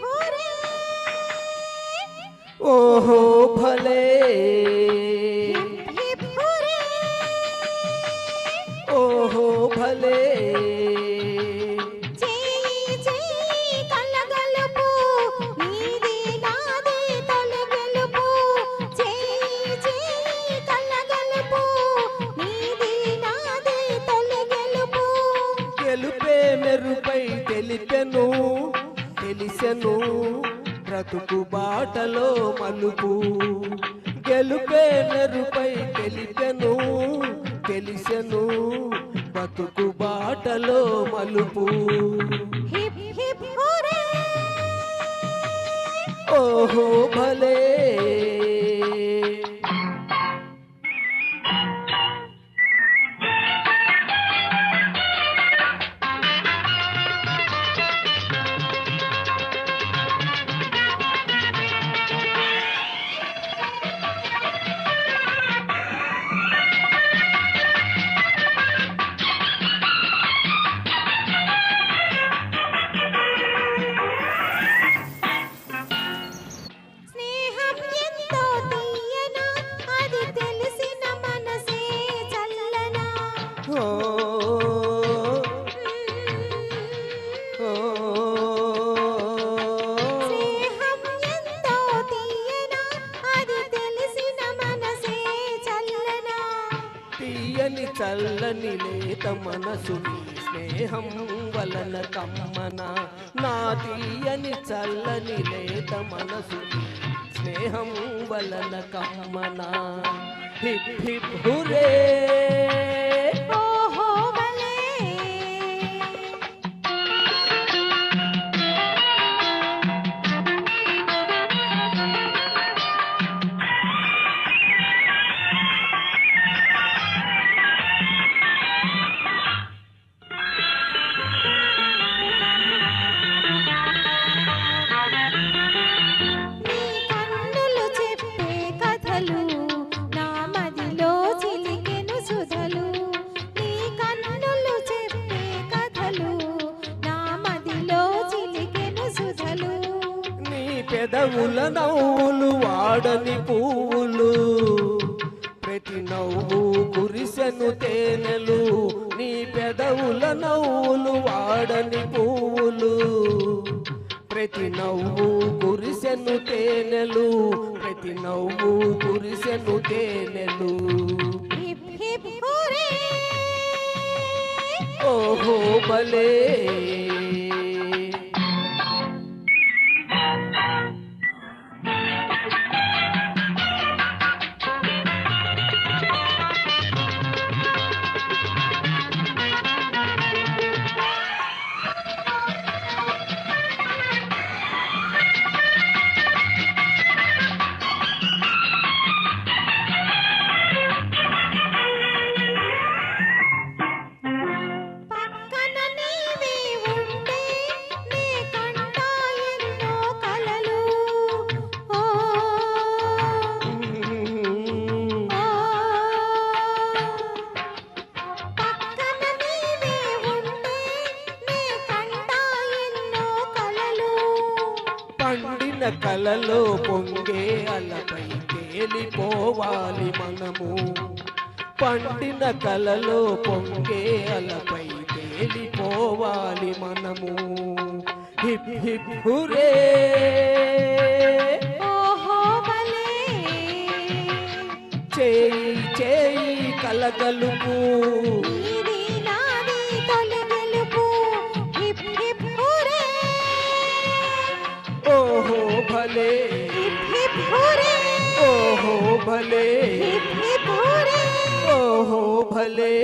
హురే ఓహో భలే హిప్ హురే ఓహో భలే చేయి చేయి కలగలుపు నీది నాది తొలి గెలుపు చేయి చేయి కలగలుపు నీది నాది తొలి గెలుపు గెలుపే మెరుపై తెలిపెను తెలిసెను బ్రతుకు బాటలో మలుపు గెలుపే మెరుపై తెలిపెను తెలిసెను బ్రతుకు బాటలో మలుపు హిప్ హిప్ హురే ఓహో భలే స్నేహం ఎంతో తీయనా అది తెలిసిన మనసే చల్లనా ఓ ఓ స్నేహం ఎంతో తీయనా అది తెలిసిన మనసే చల్లనా తీయని చల్లని లేత మనసు నీ స్నేహం వలన కమ్మన నా తీయని చల్లని లేత మనసు నీ స్నేహం వలన కమ్మన హిప్ హిప్ హురే ఓహో భలే నీ కన్నులు చెప్పే కథలు నా మదిలో చిలికెను సుధలు నీ కన్నులు చెప్పే కథలు నా మదిలో చిలికెను సుధలు నీ పెదవుల నవ్వులు వాడని పువ్వులు ప్రతి నవ్వు కురిసెను తేనెలు నీ పెదవుల నవ్వులు వాడని పువ్వులు ప్రతి నవ్వు కురిసెను తేనెలు ప్రతి నవ్వు కురిసెను తేనెలు హిప్ హిప్ హురే ఓహో భలే పక్కన నీవే ఉంటే నే కంటా ఎన్నో కలలు ఓ పక్కన నీవే ఉంటే నే కంటా ఎన్నో కలలు పండిన కలలో పొంగే అలపై తేలిపోవాలి మనము పండిన కలలో పొంగే అలపై తేలిపోవాలి మనము హిప్ హిప్ హురే ఓహో భలే చేయి చేయి కలగలుపు నీది నాది తొలి గెలుపు హిప్ హిప్ హురే ఓహో భలే హిప్ హిప్ హురే ఓహో భలే హిప్ హిప్ హురే ఓహో భలే